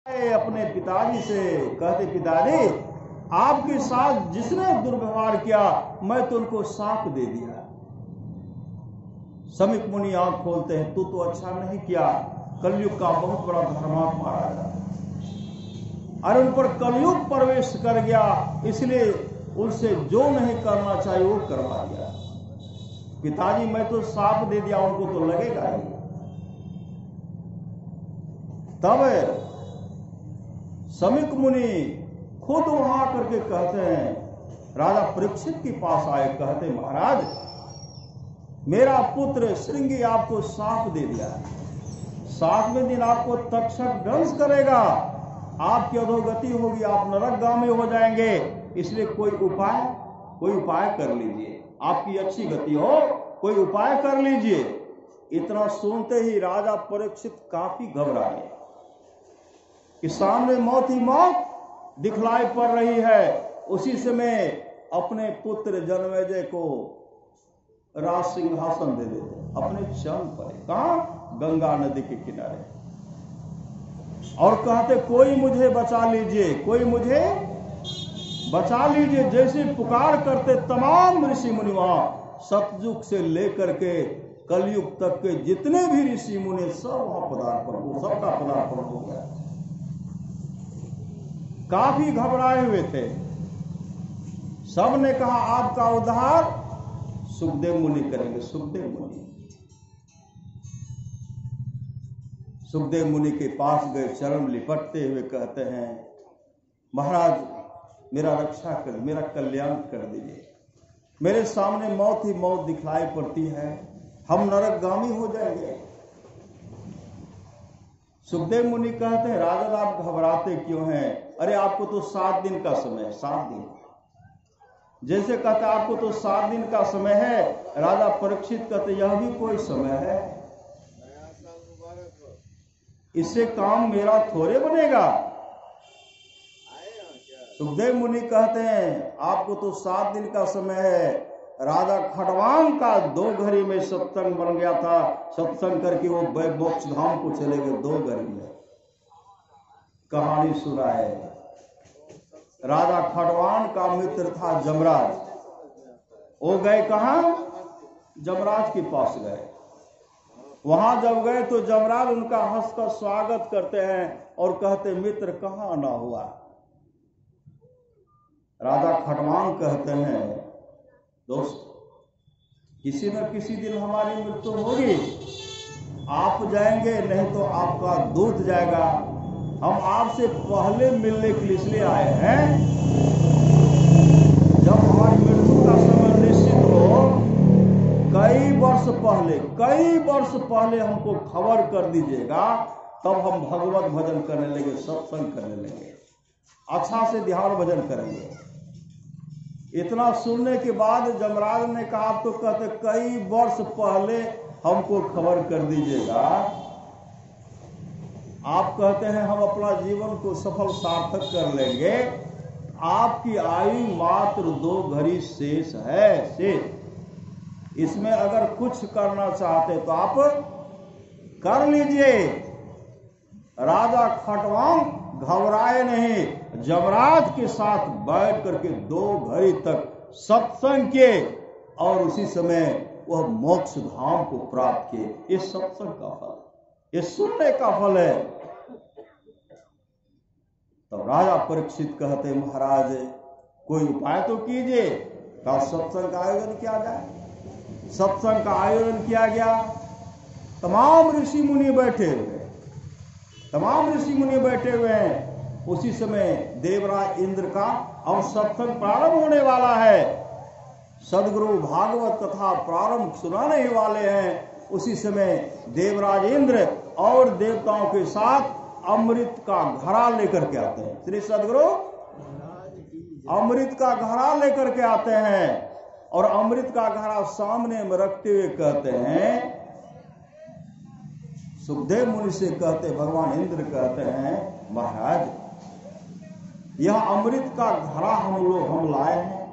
अपने पिताजी से, कहते पिताजी आपके साथ जिसने दुर्व्यवहार किया मैं तो उनको साप दे दिया। समीक मुनि आंख खोलते हैं, तू तो अच्छा नहीं किया, कलयुग का बहुत बड़ा धर्मात्मा राजा, अरे उन पर कलयुग प्रवेश कर गया, इसलिए उनसे जो नहीं करना चाहिए वो करवा दिया। पिताजी मैं तो साप दे दिया, उनको तो लगेगा ही। तब समीक मुनि खुद वहां करके कहते हैं, राजा परीक्षित के पास आए, कहते महाराज मेरा पुत्र श्रृंगी आपको साप दे दिया, 7वें दिन आपको तक्षक दंश करेगा, आपकी अधोगति होगी, आप नरकगामी हो जाएंगे, इसलिए कोई उपाय कर लीजिए, आपकी अच्छी गति हो, कोई उपाय कर लीजिए। इतना सुनते ही राजा परीक्षित काफी घबराए कि सामने मौत ही मौत दिखलाई पड़ रही है। उसी समय अपने पुत्र जन्मेजय को राज सिंहासन दे देते, अपने चरण पर, कहां? गंगा नदी के किनारे, और कहते कोई मुझे बचा लीजिए, कोई मुझे बचा लीजिए। जैसे पुकार करते तमाम ऋषि मुनि, वहां सतयुग से लेकर के कलयुग तक के जितने भी ऋषि मुनि सब वहां पदार्पण हो, सबका पदार्पण हो गया। काफी घबराए हुए थे, सब ने कहा आपका उद्धार सुखदेव मुनि करेंगे। सुखदेव मुनि के पास गए, चरण लिपटते हुए कहते हैं महाराज मेरा रक्षा कर, मेरा कल्याण कर दीजिए, मेरे सामने मौत ही मौत दिखलाई पड़ती है, हम नरकगामी हो जाएंगे। सुखदेव मुनि कहते हैं राजन आप घबराते क्यों हैं? अरे आपको तो 7 दिन का समय है, 7 दिन। जैसे कहते आपको तो 7 दिन का समय है, राजा परीक्षित कहते यह भी कोई समय है, इससे काम मेरा थोड़े बनेगा। सुखदेव मुनि कहते हैं आपको तो 7 दिन का समय है, राजा खटवांग का 2 घड़ी में सत्संग बन गया था, सत्संग करके वो मोक्ष धाम को चले गए 2 घड़ी में। कहानी सुना है, राजा खटवान का मित्र था जमराज, वो गए कहां? जमराज के पास गए। वहां जब गए तो जमराज उनका हंसकर स्वागत करते हैं और कहते मित्र कहां आना हुआ? राजा खटवान कहते हैं दोस्त किसी न किसी दिन हमारी मृत्यु होगी, आप जाएंगे नहीं तो आपका दूत जाएगा, हम आपसे पहले मिलने के लिए इसलिए आए हैं, जब हमारी मृत्यु का समय निश्चित हो कई वर्ष पहले हमको खबर कर दीजिएगा, तब हम भगवत भजन करने लगे, सत्संग करने लगे, अच्छा से ध्यान भजन करेंगे। इतना सुनने के बाद जमराज ने कहा आप तो कहते कई वर्ष पहले हमको खबर कर दीजिएगा, आप कहते हैं हम अपना जीवन को सफल सार्थक कर लेंगे, आपकी आयु मात्र 2 घड़ी शेष है, शेष, इसमें अगर कुछ करना चाहते तो आप कर लीजिए। राजा खटवांग घबराए नहीं, जमराज के साथ बैठ करके 2 घड़ी तक सत्संग किए और उसी समय वह मोक्ष धाम को प्राप्त किए। ये सत्संग का फल, ये सुनने का फल है। तो राजा परीक्षित कहते महाराज कोई उपाय तो कीजिए, का सत्संग का आयोजन किया जाए। सत्संग का आयोजन किया गया, तमाम ऋषि मुनि बैठे हुए हैं। उसी समय देवराज इंद्र का अब सत्संग प्रारंभ होने वाला है, सदगुरु भागवत कथा प्रारंभ सुनाने ही वाले हैं। उसी समय देवराज इंद्र और देवताओं के साथ अमृत का घड़ा लेकर के आते हैं। श्री सदगुरु अमृत का घड़ा लेकर के आते हैं और अमृत का घड़ा सामने में रखते हुए कहते हैं, सुखदेव मुनि से कहते, भगवान इंद्र कहते हैं महाराज यह अमृत का घड़ा हम लाए हैं,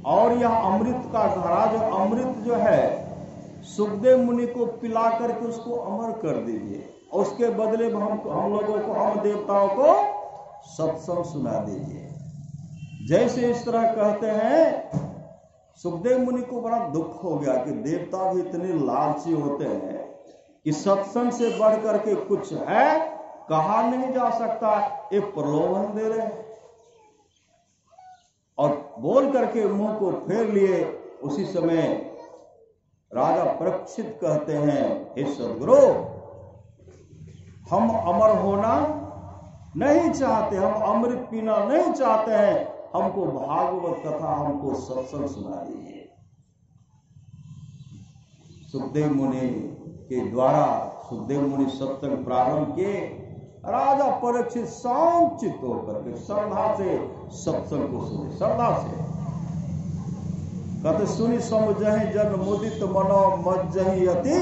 और यह अमृत का घड़ा जो अमृत जो है सुखदेव मुनि को पिला करके उसको अमर कर दीजिए उसके बदले में हम लोगों को, हम देवताओं को सत्संग सुना दीजिए। जैसे इस तरह कहते हैं, सुखदेव मुनि को बड़ा दुख हो गया कि देवता भी इतने लालची होते हैं कि सत्संग से बढ़ करके कुछ है, कहा नहीं जा सकता, एक प्रलोभन दे रहे हैं। और बोल करके मुंह को फेर लिए। उसी समय राजा परीक्षित कहते हैं, हे सद्गुरु, हम अमर होना नहीं चाहते, हम अमृत पीना नहीं चाहते हैं, हमको भागवत कथा, हमको सत्संग सुना दीजिए। सुखदेव मुनि के द्वारा सुखदेव मुनि सत्संग प्रारंभ किए। राजा परीक्षित शांत चित्त होकर के श्रद्धा से सत्संग को सुने, श्रद्धा से। कहते सुनि समझहि जन मुदित मनो मज्जहि अति।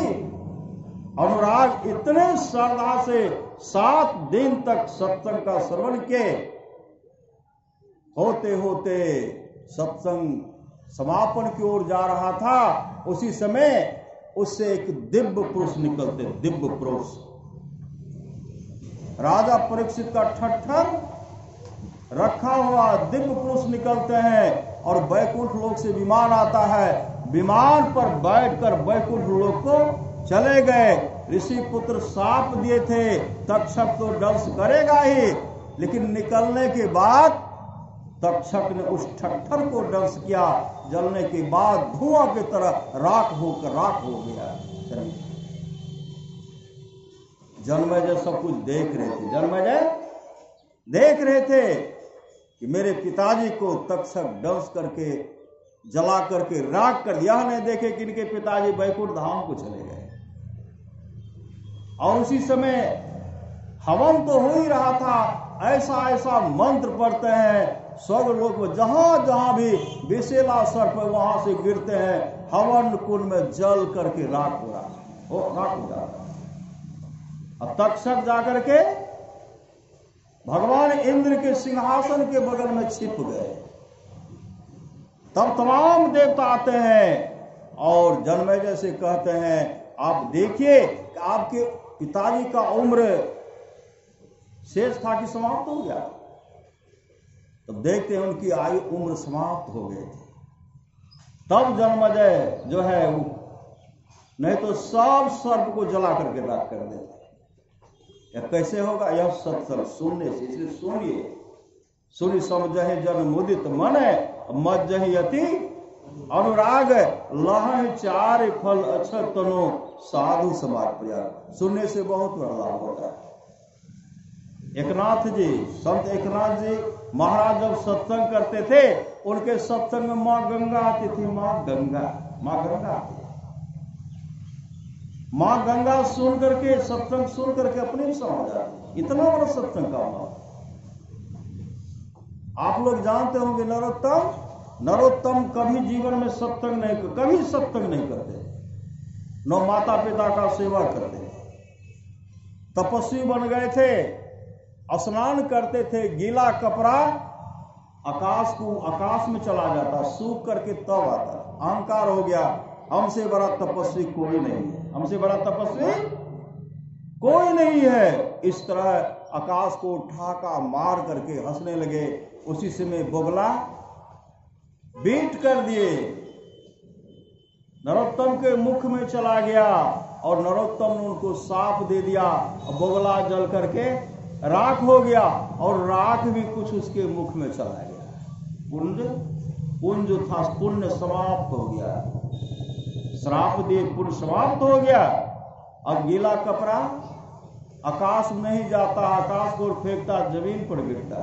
अनुराग इतने श्रद्धा से 7 दिन तक सत्संग का श्रवण किए। होते होते सत्संग समापन की ओर जा रहा था। उसी समय उससे एक दिव्य पुरुष निकलते, दिव्य पुरुष। राजा परीक्षित का ठट्ठर रखा हुआ दिव्य पुरुष निकलते हैं और वैकुंठ लोक से विमान आता है। विमान पर बैठकर वैकुंठ लोक को चले गए। ऋषि पुत्र साप दिए थे, तक्षक तो दंश करेगा ही, लेकिन निकलने के बाद तक्षक ने उस ठट्ठर को दंश किया। जलने के बाद धुआं की तरह राख हो गया। जन्मेजय सब कुछ देख रहे थे। जन्मेजय देख रहे थे कि मेरे पिताजी को तक्षक दंश करके, जला करके राख कर। यह नहीं देखे कि इनके पिताजी वैकुंठ धाम को चले गए। और उसी समय हवन तो हो ही रहा था। ऐसा ऐसा मंत्र पढ़ते हैं, स्वर्ग लोक में जहां जहां भी विषैला सर्प वहां से गिरते हैं, हवन कुंड में जल करके राख हो जाता है। अब तक्षक जाकर के भगवान इंद्र के सिंहासन के बगल में छिप गए। तब तमाम देवता आते हैं और जन्मेजय से कहते हैं, आप देखिए कि आपके पिताजी का उम्र शेष था कि समाप्त हो गया। तब देखते हैं उनकी आयु उम्र समाप्त हो गई थी। तब जन्मेजय जो है वो नहीं तो सब सर्प को जला करके राख कर देते। यह कैसे होगा? यह सत्संग सुनने से। इसलिए सुनिए। सुनि समझहि जन मुदित मन मज्जहि अति अनुराग लहन 4 फल अक्षर तनो साधु समाज प्रयाग। सुनने से बहुत बड़ा लाभ होता है। एकनाथ जी, संत एकनाथ जी महाराज जब सत्संग करते थे, उनके सत्संग में माँ गंगा आती थी। माँ गंगा माँ गंगा सुन करके, सत्संग सुन करके अपने भी समझ आती। इतना बड़ा सत्संग का माँ। आप लोग जानते होंगे नरोत्तम कभी जीवन में कभी सत्संग नहीं करते, न माता पिता का सेवा करते। तपस्वी बन गए थे, स्नान करते थे, गीला कपड़ा आकाश में चला जाता, सूख करके तब आता। अहंकार हो गया, हमसे बड़ा तपस्वी कोई नहीं है, हमसे बड़ा तपस्वी कोई नहीं है। इस तरह आकाश को ठाका मार करके हंसने लगे। उसी समय बोगला बीट कर दिए, नरोत्तम के मुख में चला गया और नरोत्तम ने उनको साफ दे दिया। बोगला जल करके राख हो गया और राख भी कुछ उसके मुख में चला गया। पुंज था, पुण्य समाप्त हो गया। श्राप दे पुण्य समाप्त हो गया। अब गीला कपड़ा आकाश में नहीं जाता, आकाश को फेंकता, जमीन पर गिरता।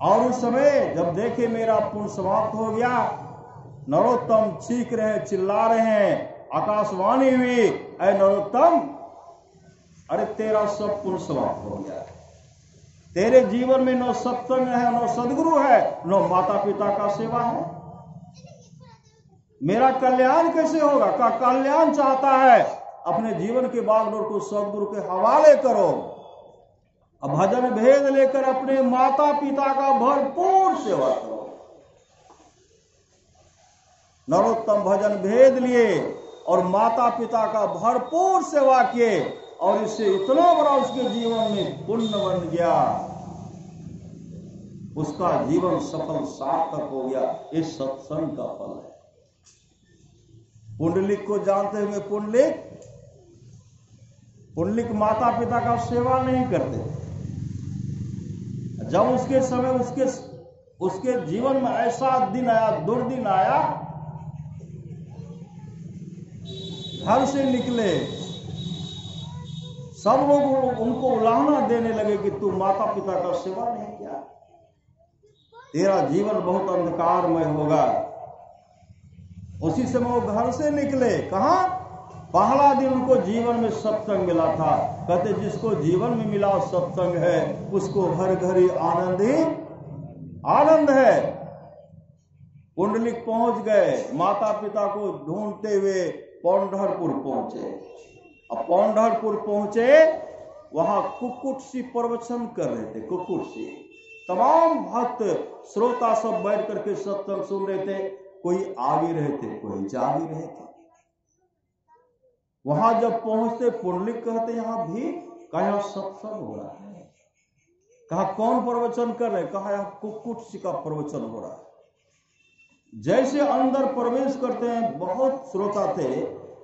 और उस समय जब देखे मेरा पुण्य समाप्त हो गया, नरोत्तम चीख रहे, चिल्ला रहे हैं। आकाशवाणी हुई, अरे नरोत्तम, अरे तेरा सब पुण्य समाप्त हो गया। तेरे जीवन में न सत्संग है, न सदगुरु है, न माता पिता का सेवा है। मेरा कल्याण कैसे होगा? का कल्याण चाहता है, अपने जीवन के बागडोर को सदगुरु के हवाले करो। अब भजन भेद लेकर अपने माता पिता का भरपूर सेवा करो। नरोत्तम भजन भेद लिए और माता पिता का भरपूर सेवा किए। और इससे इतना बड़ा उसके जीवन में पुण्य बन गया, उसका जीवन सफल सार्थक हो गया। इस सत्संग का फल है। पुंडलिक को जानते हुए पुंडलिक माता पिता का सेवा नहीं करते। जब उसके समय उसके जीवन में ऐसा दिन आया, दुर्दिन आया, घर से निकले, सब लोग उनको उलाहना देने लगे कि तू माता पिता का सेवा नहीं किया, तेरा जीवन बहुत अंधकारमय होगा। उसी समय वो घर से निकले। कहां? पहला दिन उनको जीवन में सत्संग मिला था। कहते जिसको जीवन में मिला सत्संग है, उसको हर घड़ी आनंद ही आनंद है। पुंडलिक पहुंच गए, माता पिता को ढूंढते हुए पौंढरपुर पहुंचे। अब पौंढरपुर पहुंचे, वहां कुक्कुटसी प्रवचन कर रहे थे। कुक्कुटसी तमाम भक्त श्रोता सब बैठ करके सत्संग सुन रहे थे। कोई आ भी रहे थे, कोई जा भी रहे थे। वहां जब पहुंचते, पुंडलिक कहते यहां भी, कहा यहां सत्संग हो रहा है। कहा कौन प्रवचन कर रहे? कहा यहां कुक्कुटसी का प्रवचन हो रहा है। जैसे अंदर प्रवेश करते हैं, बहुत श्रोता थे,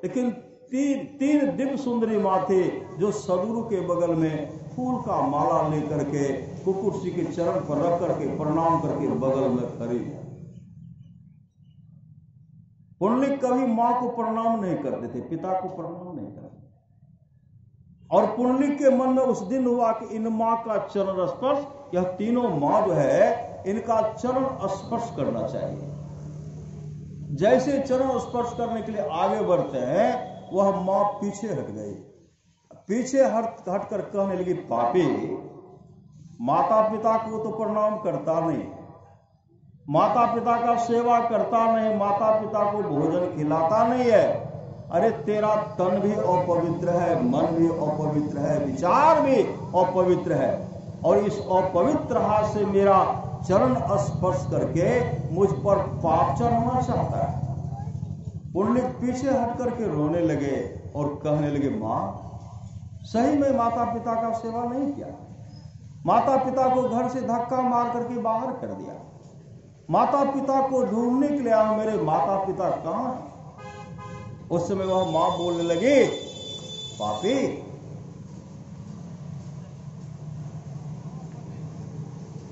लेकिन तीन दिव्य सुंदरी मां थे जो सदगुरु के बगल में फूल का माला लेकर के कुक्कुटसी के चरण पर रख करके प्रणाम करके बगल में खड़ी है। पुंडलिक कभी मां को प्रणाम नहीं करते थे, पिता को प्रणाम नहीं करते। और पुंडलिक के मन में उस दिन हुआ कि इन मां का चरण स्पर्श, यह तीनों मां जो है इनका चरण स्पर्श करना चाहिए। जैसे चरण स्पर्श करने के लिए आगे बढ़ते हैं, वह मां पीछे हट गई। पीछे हट कर कहने लगी, पापी, माता पिता को तो प्रणाम करता नहीं, माता पिता का सेवा करता नहीं, माता पिता को भोजन खिलाता नहीं है। अरे तेरा तन भी अपवित्र है, मन भी अपवित्र है, विचार भी अपवित्र है, और इस अपवित्र हाथ से मेरा चरण स्पर्श करके मुझ पर पाप चढ़ाना चाहता है। पुंडलिक पीछे हट करके रोने लगे और कहने लगे, मां, सही में माता पिता का सेवा नहीं किया, माता पिता को घर से धक्का मार करके बाहर कर दिया, माता पिता को ढूंढने के लिए आया, मेरे माता पिता कहां हैं? उस समय वह मां बोलने लगी, पापी,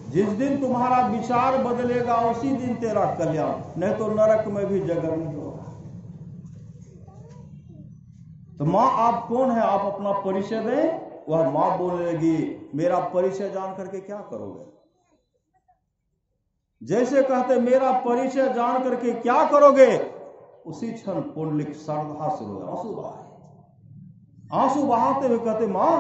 जिस दिन तुम्हारा विचार बदलेगा उसी दिन तेरा कल्याण, नहीं तो नरक में भी जगह नहीं होगा। तो मां आप कौन है? आप अपना परिचय दें। वह मां बोलने लगी, मेरा परिचय जान करके क्या करोगे? जैसे कहते मेरा परिचय जान करके क्या करोगे, उसी क्षण पुंडलिक श्रद्धा से रोए, आंसू बहाते हुए कहते, मां,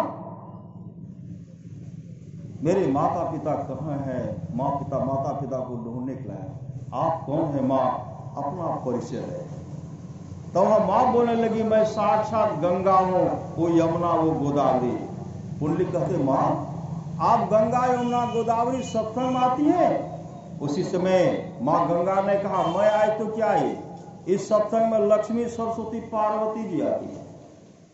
मेरे माता पिता कहां हैं? माता पिता को ढूंढने के लिए आप कौन है? मां, अपना परिचय है। तो वह मां बोलने लगी, मैं साक्षात गंगा हूं, वो यमुना, वो गोदावरी। पुंडलिक कहते, मां, आप गंगा यमुना गोदावरी सत्संग में आती है? उसी समय मां गंगा ने कहा, मैं आए तो क्या है, इस सत्संग में लक्ष्मी सरस्वती पार्वती जी आती है,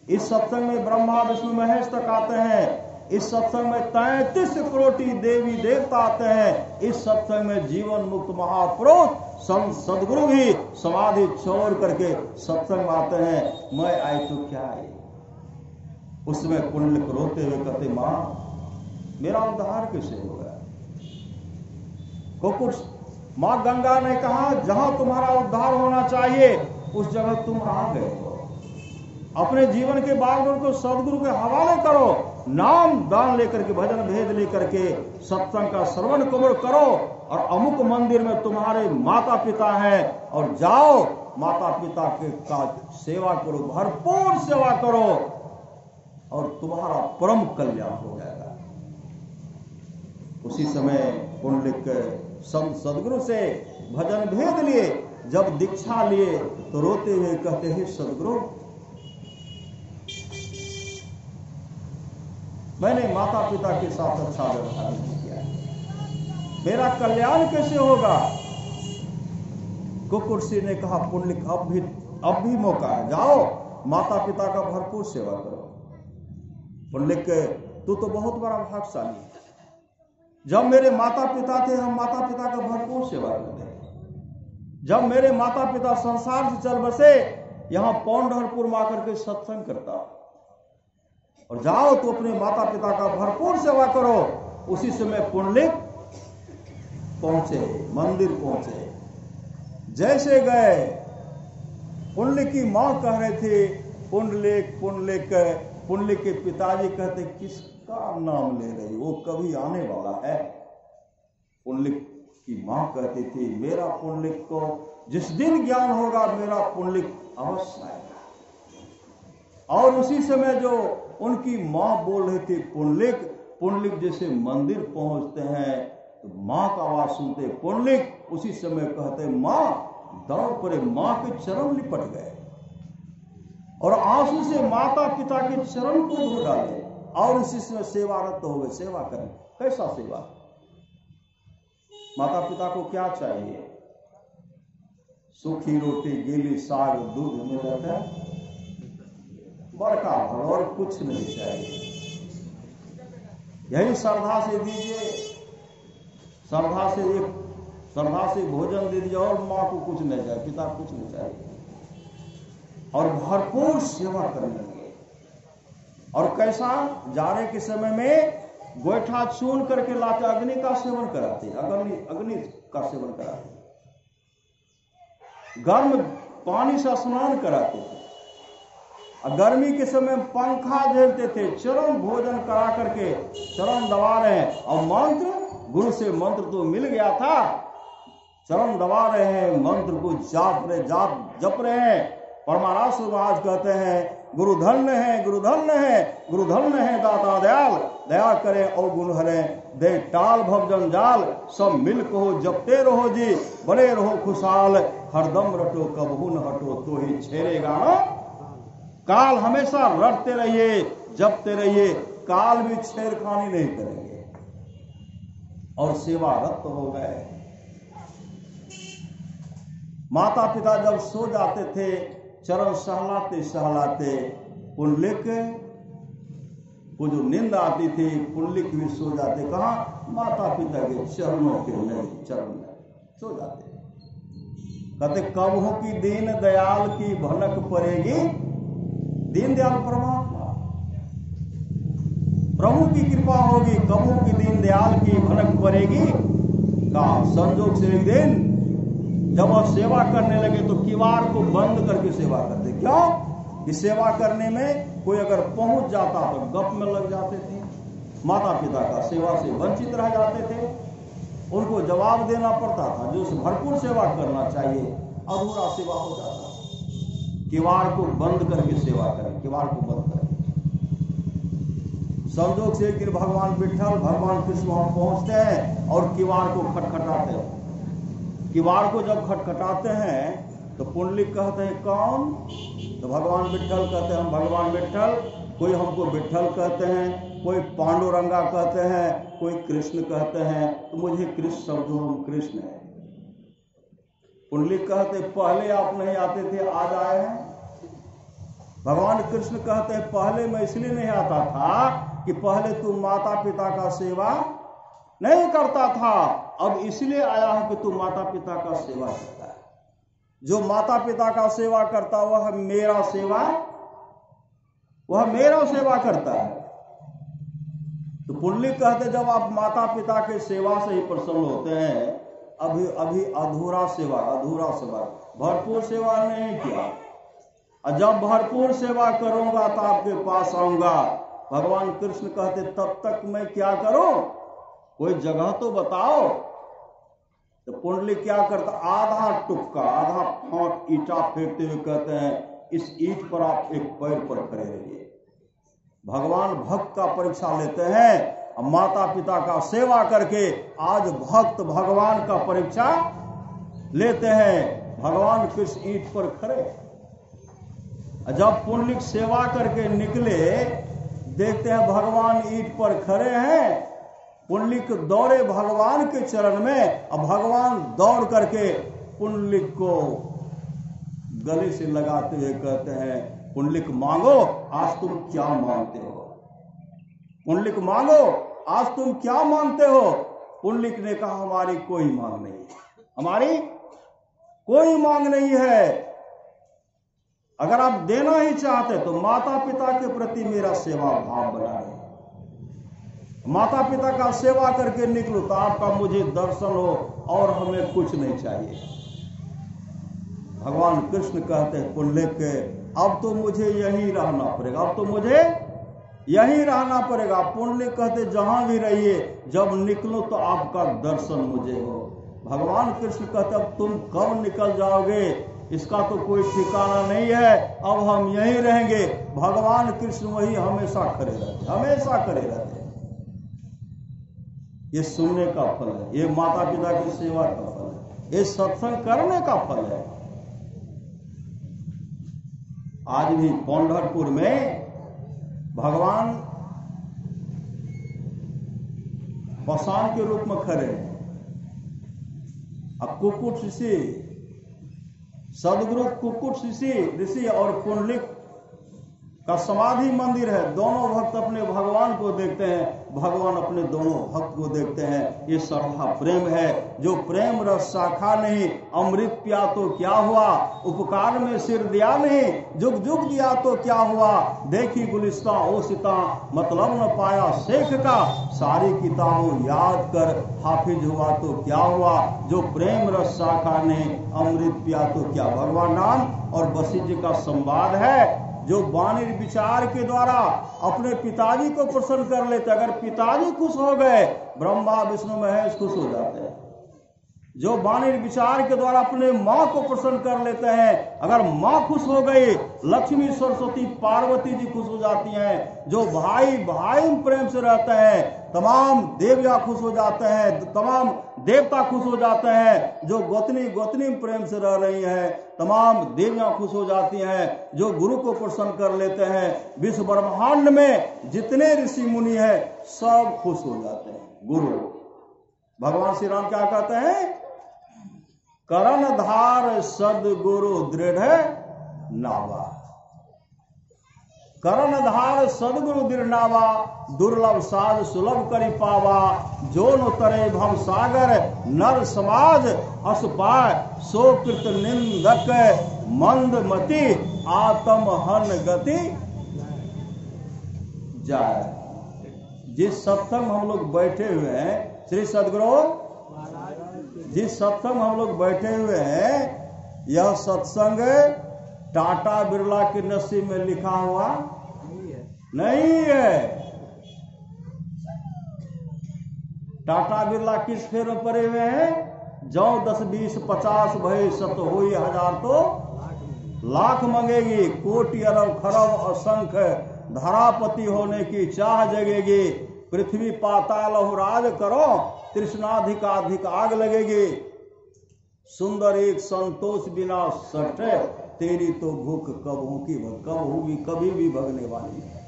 इस सत्संग में ब्रह्मा विष्णु महेश तक आते हैं, इस सत्संग में 33 करोड़ देवी देवता आते हैं, इस सत्संग में जीवन मुक्त महापुरुष संत सदगुरु भी समाधि छोड़ करके सत्संग में आते हैं, मैं आए तो क्या है। उसमें पुंडलिक रोते हुए कहते, मां, मेरा उद्धार कैसे होगा? मां गंगा ने कहा, जहां तुम्हारा उद्धार होना चाहिए उस जगह तुम आ गए हो। अपने जीवन के बागडोर को सदगुरु के हवाले करो, नाम दान लेकर के, भजन भेद लेकर के सत्संग का श्रवण करो और अमुक मंदिर में तुम्हारे माता पिता हैं, और जाओ माता पिता के का सेवा करो, भरपूर सेवा करो, और तुम्हारा परम कल्याण हो जाएगा। उसी समय पुंडलिक संत सदगुरु से भजन भेद लिए, जब दीक्षा लिए तो रोते हुए कहते हैं, सदगुरु, मैंने माता पिता के साथ अच्छा व्यवहार नहीं किया, मेरा कल्याण कैसे होगा? कुक्कुटसी ने कहा, पुंडलिक, अब भी मौका है, जाओ माता पिता का भरपूर सेवा करो। पुंडलिक तू तो बहुत बड़ा भाग्यशाली है। जब मेरे माता पिता थे, हम माता पिता का भरपूर सेवा करते थे। जब मेरे माता पिता संसार से चल बसे, यहां पौंढरपुर में आकर के सत्संग करता। और जाओ तो अपने माता पिता का भरपूर सेवा करो। उसी समय पुंडलिक पहुंचे, मंदिर पहुंचे। जैसे गए, पुंडलिक की मां कह रहे थे पुंडलिक पुंडलिक। पुंडलिक के पिताजी कहते किसका नाम ले रही, वो कभी आने वाला है। पुंडलिक की मां कहती थी मेरा पुंडलिक को जिस दिन ज्ञान होगा मेरा पुंडलिक अवश्य आएगा। और उसी समय जो उनकी मां बोल रही थी पुंडलिक, पुंडलिक जैसे मंदिर पहुंचते हैं तो मां का आवाज सुनते पुंडलिक उसी समय कहते मां, दौड़ पड़े, मां के चरण लिपट गए और आंसू से माता पिता के चरण को धो डाले और उसी समय सेवारत हो गए। सेवा करें, कैसा सेवा? माता पिता को क्या चाहिए? सूखी रोटी, गीली साग, दूध मिलत है, बड़का भर, और कुछ नहीं चाहिए। यही श्रद्धा से दीजिए, श्रद्धा से भोजन दे दीजिए और मां को कुछ नहीं चाहिए, पिता को कुछ नहीं चाहिए। और भरपूर सेवा करने लगे। और कैसा? जाड़े के समय में गोईठा चून करके लाते, अग्नि का सेवन कराते, अग्नि का सेवन कराते, गर्म पानी से स्नान कराते थे। और गर्मी के समय पंखा झेलते थे। चरम भोजन करा करके चरण दबा रहे हैं और मंत्र, गुरु से मंत्र तो मिल गया था, चरण दबा रहे हैं, मंत्र को जप रहे हैं। परमारास महाराज कहते हैं गुरु धन्य है, गुरु धन्य है, गुरु धन्य है दाता दयाल, दया करे और गुण हरे, दे टाल भव जंजाल, सब मिल कहो जपते रहो जी, बने रहो खुशहाल, हरदम रटो कबहू न हटो तो ही छेड़ेगा ना काल। हमेशा रटते रहिए, जपते रहिए, काल भी छेड़खानी नहीं करेंगे। और सेवारत हो गए। माता पिता जब सो जाते थे, चरण सहलाते सहलाते पुंडलिक को जो नींद आती थी, पुंडलिक भी सो जाते। कहा? माता पिता के चरणों के नहीं, चरण में सो जाते। कहते कबहू की दीन दयाल की भनक पड़ेगी। दीन दयाल परमात्मा, प्रभु की कृपा होगी, कबहू की दीन दयाल की भनक पड़ेगी। का संजोग से एक दिन जब आप सेवा करने लगे तो किवाड़ को बंद करके सेवा करते। क्यों? कि सेवा करने में कोई अगर पहुंच जाता तो गप में लग जाते थे, माता पिता का सेवा से वंचित रह जाते थे, उनको जवाब देना पड़ता था। जो भरपूर सेवा करना चाहिए अधूरा सेवा हो जाता। किवाड़ को बंद करके सेवा करें, किवाड़ को बंद करें। संजोग से कि भगवान विठल, भगवान कृष्ण वहां पहुंचते हैं और किवाड़ को खटखटाते हैं। किवाड़ को जब खटखटाते हैं तो पुंडलिक कहते हैं कौन? तो भगवान विठल कहते हैं हम भगवान विठल। कोई हमको विठल कहते हैं, कोई पांडुरंगा कहते हैं, कोई कृष्ण कहते हैं, तो मुझे कृष्ण समझो, हम कृष्ण हैं। पुंडलिक कहते पहले आप नहीं आते थे, आज आए हैं। भगवान कृष्ण कहते हैं पहले मैं इसलिए नहीं आता था कि पहले तुम माता पिता का सेवा नहीं करता था, अब इसलिए आया हूं कि तू माता पिता का सेवा करता है। जो माता पिता का सेवा करता वह मेरा सेवा करता है। तो पुंडलिक कहते जब आप माता पिता के सेवा से ही प्रसन्न होते हैं, अभी अधूरा सेवा, भरपूर सेवा नहीं किया। और जब भरपूर सेवा करूंगा तो आपके पास आऊंगा। भगवान कृष्ण कहते तब तक मैं क्या करूं, कोई जगह तो बताओ। तो पुंडलिक क्या करता? आधा टुक्का, आधा फांक ईटा फेंकते हुए कहते हैं इस ईंट पर आप एक पैर पर खड़े रहिए। भगवान भक्त का परीक्षा लेते हैं और माता पिता का सेवा करके आज भक्त भगवान का परीक्षा लेते हैं। भगवान कृष्ण ईंट पर खड़े। जब पुंडलिक सेवा करके निकले, देखते हैं भगवान ईंट पर खड़े हैं। पुंडलिक दौड़े भगवान के चरण में और भगवान दौड़ करके पुंडलिक को गले से लगाते हुए कहते हैं पुंडलिक मांगो, आज तुम क्या मांगते हो? पुंडलिक मांगो, आज तुम क्या मांगते हो? पुंडलिक ने कहा हमारी कोई मांग नहीं है, हमारी कोई मांग नहीं है। अगर आप देना ही चाहते तो माता पिता के प्रति मेरा सेवा भाव बना रहे, माता पिता का सेवा करके निकलो तो आपका मुझे दर्शन हो और हमें कुछ नहीं चाहिए। भगवान कृष्ण कहते हैं पुंडलिक अब तो मुझे यहीं रहना पड़ेगा, अब तो मुझे यहीं रहना पड़ेगा। पुंडलिक कहते जहां भी रहिए, जब निकलो तो आपका दर्शन मुझे हो। भगवान कृष्ण कहते अब तुम कब निकल जाओगे इसका तो कोई ठिकाना नहीं है, अब हम यहीं रहेंगे। भगवान कृष्ण वही हमेशा खड़े रहते, हमेशा खड़े रहते। ये सुनने का फल है, ये माता पिता की सेवा का फल है, ये सत्संग करने का फल है। आज भी पंढरपुर में भगवान पाषाण के रूप में खड़े हैं। अब कुक्कुट ऋषि, सदगुरु कुक्कुट ऋषि और पुंडलिक का समाधि मंदिर है। दोनों भक्त अपने भगवान को देखते हैं, भगवान अपने दोनों भक्त को देखते हैं। ये श्रद्धा प्रेम है। जो प्रेम रस शाखा नहीं, अमृत पिया तो क्या हुआ, उपकार में सिर दिया नहीं, जुग जुग दिया तो क्या हुआ, देखी गुलिस्ता ओसिता मतलब न पाया शेख का, सारी किताबों याद कर हाफिज हुआ तो क्या हुआ। जो प्रेम रस शाखा नहीं, अमृत पिया तो क्या। भगवान नाम और वशिष्ठ जी का संवाद है, जो वाणी विचार के द्वारा अपने पिताजी को प्रसन्न कर लेते। अगर पिताजी खुश हो गए, ब्रह्मा विष्णु महेश खुश हो जाते हैं। जो वाणी विचार के द्वारा अपने माँ को प्रसन्न कर लेते हैं, अगर माँ खुश हो गई, लक्ष्मी सरस्वती पार्वती जी खुश हो जाती हैं। जो भाई भाई प्रेम से रहते हैं, तमाम देवियां खुश हो जाते हैं, तमाम देवता खुश हो जाते हैं। जो गोतनी गोतनी प्रेम से रह रही हैं, तमाम देवियां खुश हो जाती हैं। जो गुरु को प्रसन्न कर लेते हैं, विश्व ब्रह्मांड में जितने ऋषि मुनि हैं सब खुश हो जाते हैं। गुरु भगवान श्री राम क्या कहते हैं, करण धार सदगुरु दृढ़ नावा। करण धार सदगुरु दृढ़ नावा, दुर्लभ साज सुलभ करी पावा। जो न तरे भव सागर नर समाज, अस पाय सो कृत निंदक मंद मति, आत्म हन गति जाए। जिस सत्संग हम लोग बैठे हुए हैं, श्री सदगुरु जिस सत्संग हम लोग बैठे हुए हैं, यह सत्संग टाटा बिरला के नसीब में लिखा हुआ नहीं है। टाटा बिरला किस फेर में पड़े हुए हैं, जो 10 20 50 भय सत होई हजार तो लाख मंगेगी, कोटि अरब खरब असंख्य धरापति होने की चाह जगेगी। पृथ्वी पाताल राज करो, तृष्णाधिकाधिक आग लगेगी। सुंदर एक संतोष बिना सठ, तेरी तो भूख कब होगी, कब होगी, कभी भी भगने वाली है।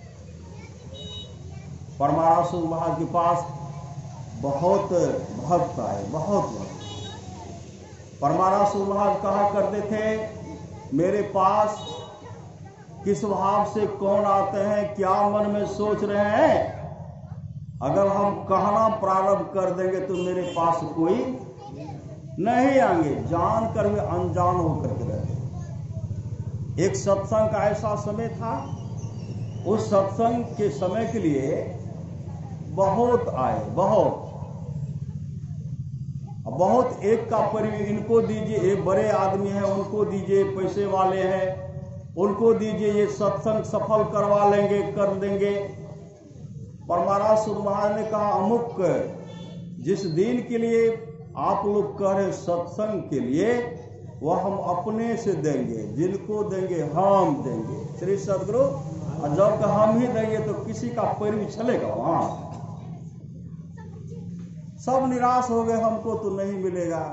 परमारास महाराज के पास बहुत भक्त आए, बहुत भक्त। परमारास महाराज कहा करते थे, मेरे पास किस भाव से कौन आते हैं, क्या मन में सोच रहे हैं, अगर हम कहना प्रारंभ कर देंगे तो मेरे पास कोई नहीं आएंगे। जान कर वे अनजान होकर के रहते। एक सत्संग का ऐसा समय था, उस सत्संग के समय के लिए बहुत आए, बहुत एक का परिवार, इनको दीजिए, ये बड़े आदमी हैं उनको दीजिए, पैसे वाले हैं उनको दीजिए, ये सत्संग सफल करवा लेंगे, कर देंगे। परमारास महाराज ने कहा, अमुक जिस दिन के लिए आप लोग कह रहे सत्संग के लिए, वह हम अपने से देंगे, जिनको देंगे हम देंगे। श्री सदगुरु, जब हम ही देंगे तो किसी का पैर भी चलेगा वहां। सब निराश हो गए, हमको तो नहीं मिलेगा।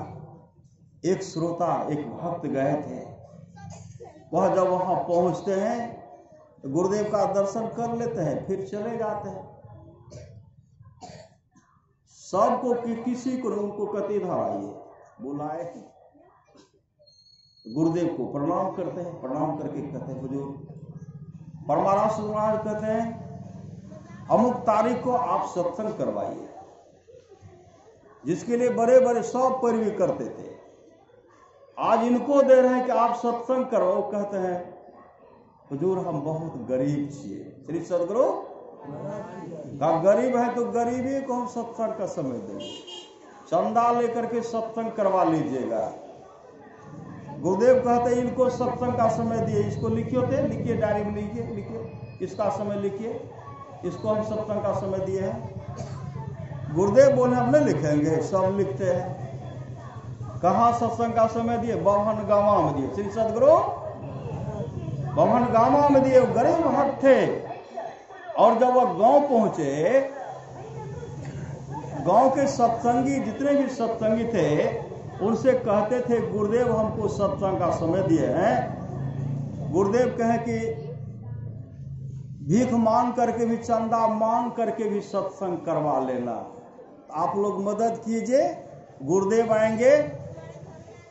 एक श्रोता, एक भक्त गए थे, वह जब वहां पहुंचते हैं गुरुदेव का दर्शन कर लेते हैं, फिर चले जाते हैं। सबको किसी को उनको कति धाराइए बुलाए, गुरुदेव को प्रणाम करते हैं, प्रणाम करके कहते हैं, हुजूर। परमारास महाराज कहते हैं, अमुक तारीख को आप सत्संग करवाइए, जिसके लिए बड़े बड़े सब पैरवी करते थे। आज इनको दे रहे हैं कि आप सत्संग करवाओ, कहते हैं हुजूर हम बहुत गरीब छिए। श्री सदगुरु गरीब है तो गरीबी को हम सत्संग का समय देंगे, चंदा लेकर के सत्संग करवा लीजिएगा। गुरुदेव कहते हैं इनको सत्संग का समय दिए, इसको लिखिए डायरी में लिखिए, इसका समय लिखिए, इसको हम सत्संग का समय दिए हैं। गुरुदेव बोले हम नहीं लिखेंगे, सब लिखते हैं। कहाँ सत्संग का समय दिए? बभन गामा में दिए। श्री सदगुरु बभन गामा में दिए। गरीब भक्त थे, और जब वह गांव पहुंचे, गांव के सत्संगी जितने भी सत्संगी थे उनसे कहते थे गुरुदेव हमको सत्संग का समय दिए हैं। गुरुदेव कहे कि भीख मांग करके भी, चंदा मांग करके भी सत्संग करवा लेना, आप लोग मदद कीजिए, गुरुदेव आएंगे।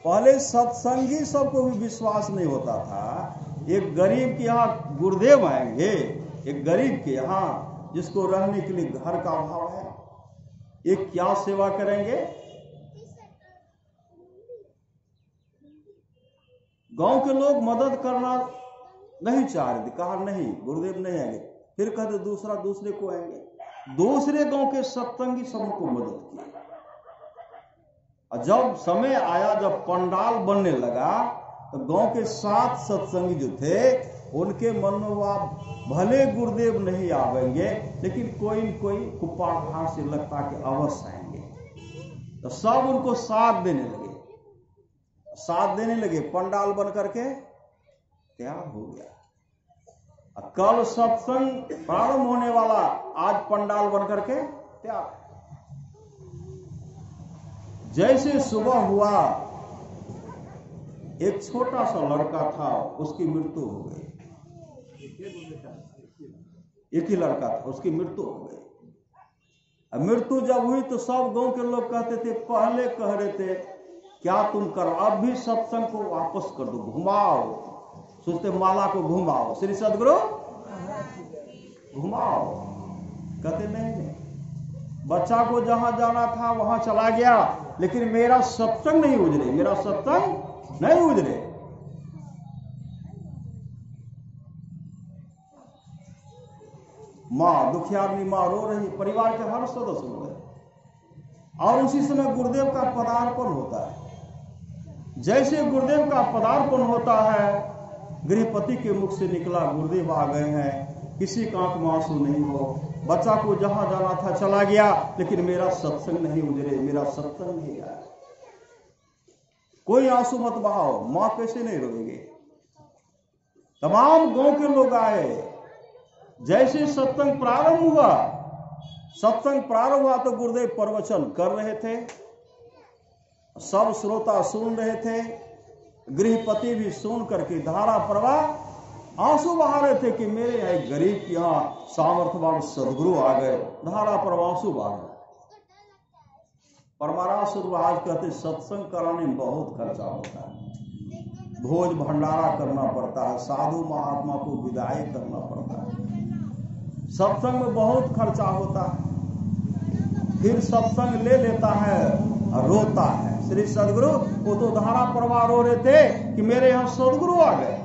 पहले सत्संगी सबको भी विश्वास नहीं होता था, एक गरीब के यहाँ गुरुदेव आएंगे, एक गरीब के यहाँ जिसको रहने के लिए घर का अभाव है, एक क्या सेवा करेंगे। गांव के लोग मदद करना नहीं चाह रहे थे, कहा नहीं गुरुदेव नहीं आएंगे। फिर कहते दूसरे को आएंगे। दूसरे गांव के सत्संगी सबको मदद किया। और जब समय आया, जब पंडाल बनने लगा, तो गांव के 7 सत्संगी जो थे उनके मन में हुआ भले गुरुदेव नहीं आवेंगे, लेकिन कोई न कोई कुपाघाट से लगता कि अवश्य आएंगे। तो सब उनको साथ देने लगे, पंडाल बन करके तैयार हो गया। कल सत्संग प्रारंभ होने वाला, आज पंडाल बन करके तैयार। जैसे सुबह हुआ, एक छोटा सा लड़का था, उसकी मृत्यु हो गई। एक ही लड़का था, उसकी मृत्यु हो गई। मृत्यु जब हुई तो सब गांव के लोग कहते थे, पहले कह रहे थे क्या तुम करो, अब भी सत्संग को वापस कर दो, घुमाओ। सोचते माला को घुमाओ, श्री सदगुरु घुमाओ। कहते नहीं, बच्चा को जहां जाना था वहां चला गया, लेकिन मेरा सत्संग नहीं उजरे, मेरा सत्संग नहीं उजरे। माँ दुखियारनी माँ रो रही, परिवार के हर सदस्य रो रहे। और उसी समय गुरुदेव का पदार्पण होता है। जैसे गुरुदेव का पदार्पण होता है, गृहपति के मुख से निकला गुरुदेव आ गए हैं, किसी का आंख में आंसू नहीं हो, बच्चा को जहां जाना था चला गया, लेकिन मेरा सत्संग नहीं उजरे, मेरा सत्संग नहीं आया। कोई आंसू मत बहाओ, मां कैसे नहीं रोएगी। तमाम गांव के लोग आए। जैसे सत्संग प्रारंभ हुआ तो गुरुदेव प्रवचन कर रहे थे, सब श्रोता सुन रहे थे, गृहपति भी सुन करके धारा प्रवाह आंसू बहा रहे थे कि मेरे यहाँ गरीब के यहाँ सामर्थ्यवान सदगुरु आ गए। धारा प्रवाह आंसू बहा रहे। परमाराज सदगुरु आज कहते सत्संग कराने में बहुत खर्चा होता है, भोज भंडारा करना पड़ता है, साधु महात्मा को विदाई करना पड़ता है, सत्संग में बहुत खर्चा होता है। फिर सत्संग ले लेता है और रोता है। श्री सदगुरु वो तो धारा प्रवाह रो रहे थे कि मेरे यहाँ सदगुरु आ गए।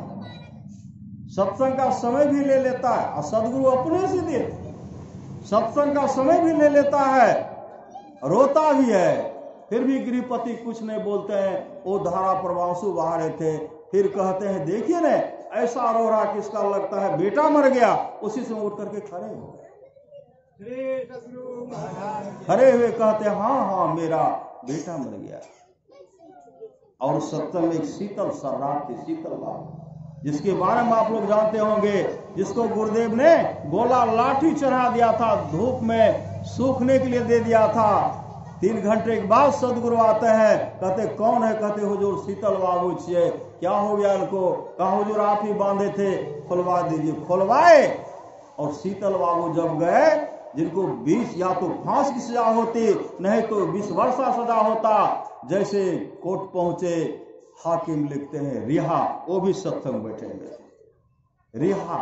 सत्संग का समय भी ले लेता है और सदगुरु अपने से देते, सत्संग का समय भी ले लेता है, रोता भी है, फिर भी गृहपति कुछ नहीं बोलते हैं। वो धारा प्रवासु बहा रहे थे, फिर कहते हैं देखिए ना ऐसा रो रहा किसका, लगता है बेटा मर गया। उसी से उठ करके खड़े हो गए, खड़े हुए कहते हाँ मेरा बेटा मर गया। और सत्संग में एक शीतल रात थी, शीतल रात, जिसके बारे में आप लोग जानते होंगे, जिसको गुरुदेव ने गोला लाठी चढ़ा दिया था, धूप में सूखने के लिए दे दिया था। 3 घंटे के बाद सदगुरु आते हैं, कहते कौन है? कहते हुजूर शीतल बाबू छिए। क्या हो गया इनको? कहा हुजूर आप ही बांधे थे, खुलवा दीजिए। खुलवाए और शीतल बाबू जब गए, जिनको 20 या तो फांस की सजा होती, नहीं तो 20 वर्ष का सजा होता। जैसे कोर्ट पहुंचे, हाकिम लिखते हैं रिहा, वो भी सत्संग बैठे हुए, रिहा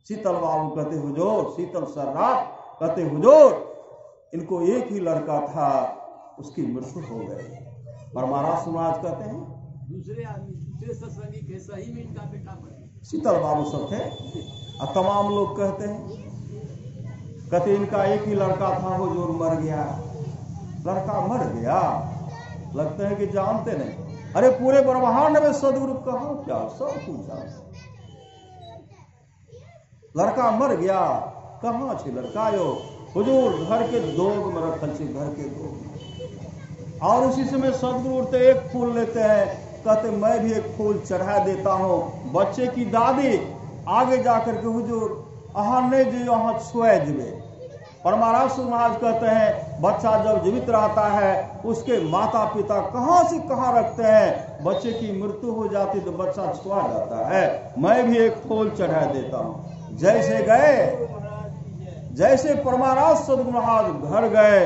शीतल बाबू कहते हुजूर, शीतल सर्राफ कहते हुजूर, इनको एक ही लड़का था, उसकी मृत्यु हो गई। पर महाराज सुनाज कहते हैं दूसरे आदमी, दूसरे सत्संगी के सही में इनका बेटा बने। शीतल बाबू सब थे और तमाम लोग कहते हैं, कहते इनका एक ही लड़का था हुजूर, मर गया। लड़का मर गया, लगते हैं कि जानते नहीं। अरे पूरे ब्रह्मांड में सदगुरु कहाँ क्या सब कुछ जानते। लड़का मर गया, कहाँ छे लड़का यो हुजूर? घर के दोग में रखल छे, घर के दोग। और उसी समय सदगुरु उठते एक फूल लेते हैं, कहते मैं भी एक फूल चढ़ा देता हूँ। बच्चे की दादी आगे जाकर के हुजूर अहाँ नहीं जो अहाँ छुए जबे। पर महाराज महाराज कहते हैं बच्चा जब जीवित रहता है उसके माता पिता कहाँ से कहाँ रखते हैं, बच्चे की मृत्यु हो जाती तो बच्चा छुआ जाता है। मैं भी एक फूल चढ़ा देता हूँ। जैसे गए, जैसे परमाराज सदगुरु महाराज घर गए,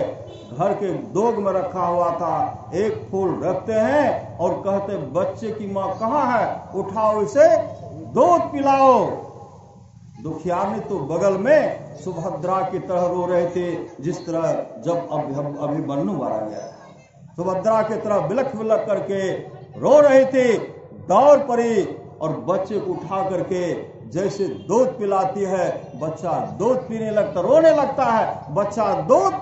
घर के दोग में रखा हुआ था, एक फूल रखते हैं और कहते बच्चे की माँ कहाँ है, उठाओ इसे दूध पिलाओ। दुखियार ने तो बगल में सुभद्रा की तरह रो रहे थे, जिस तरह जब अभिमन्यु मारा गया, सुभद्रा की तरह बिलख बिलख करके रो रहे थे। दौड़ पड़ी और बच्चे को उठा करके जैसे दूध पिलाती है, बच्चा दूध पीने लगता, रोने लगता है, बच्चा दूध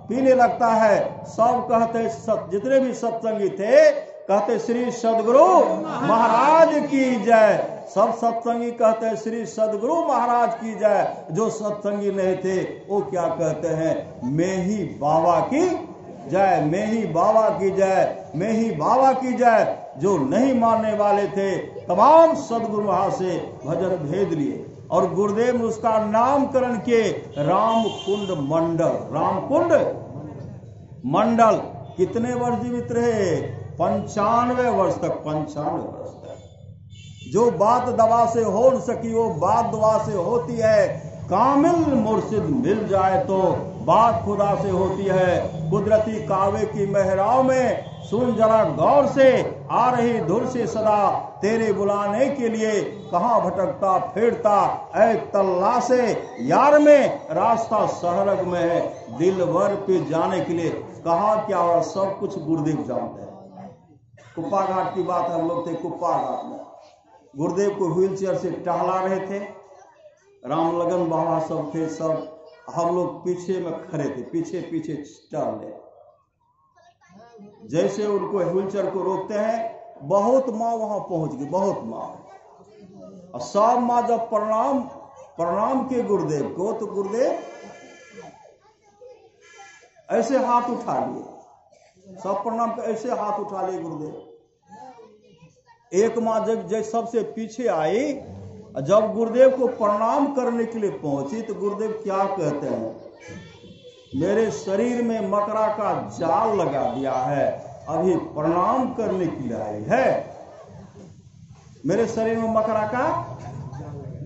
पीने लगता है। सब कहते, जितने भी सत्संगी थे कहते श्री सदगुरु महाराज की जय। सब सत्संगी कहते हैं श्री सदगुरु महाराज की जय। जो सत्संगी नहीं थे वो क्या कहते हैं, मैं ही बाबा की जय, मैं ही बाबा की जय, मैं ही बाबा की जय। जो नहीं मानने वाले थे तमाम सदगुरु वहां से भजन भेद लिए और गुरुदेव ने उसका नामकरण किए रामकुंड मंडल। रामकुंड मंडल कितने वर्ष जीवित रहे? 95 वर्ष तक, 95 वर्ष तक। जो बात दवा से हो न सकी वो बात दुआ से होती है। कामिल मुर्शिद मिल जाए तो बात खुदा से होती है। कुदरती कावे की मेहराव में सुन जरा गौर से, आ रही धुर से सदा तेरे बुलाने के लिए, कहाँ भटकता फिरता ऐ तल्ला से यार में, रास्ता सहरग में है दिलवर पे जाने के लिए। कहा क्या और सब कुछ गुरुदेव जानते हैं। कुप्पा घाट की बात हम लोग थे, कुप्पा घाट में गुरुदेव को व्हील चेयर से टहला रहे थे, राम लगन बाबा सब थे, सब हम लोग पीछे में खड़े थे, पीछे पीछे टहले। जैसे उनको व्हील चेयर को रोकते हैं, बहुत माँ वहां पहुंच गई, बहुत माँ। और सब माँ जब प्रणाम के गुरुदेव को, तो गुरुदेव ऐसे हाथ उठा लिए, सब प्रणाम कर ऐसे हाथ उठा लिए गुरुदेव। एक माँ जब सबसे पीछे आई, जब गुरुदेव को प्रणाम करने के लिए पहुंची तो गुरुदेव क्या कहते हैं, मेरे शरीर में मकरा का जाल लगा दिया है, अभी प्रणाम करने के लिए आई है। मेरे शरीर में मकरा का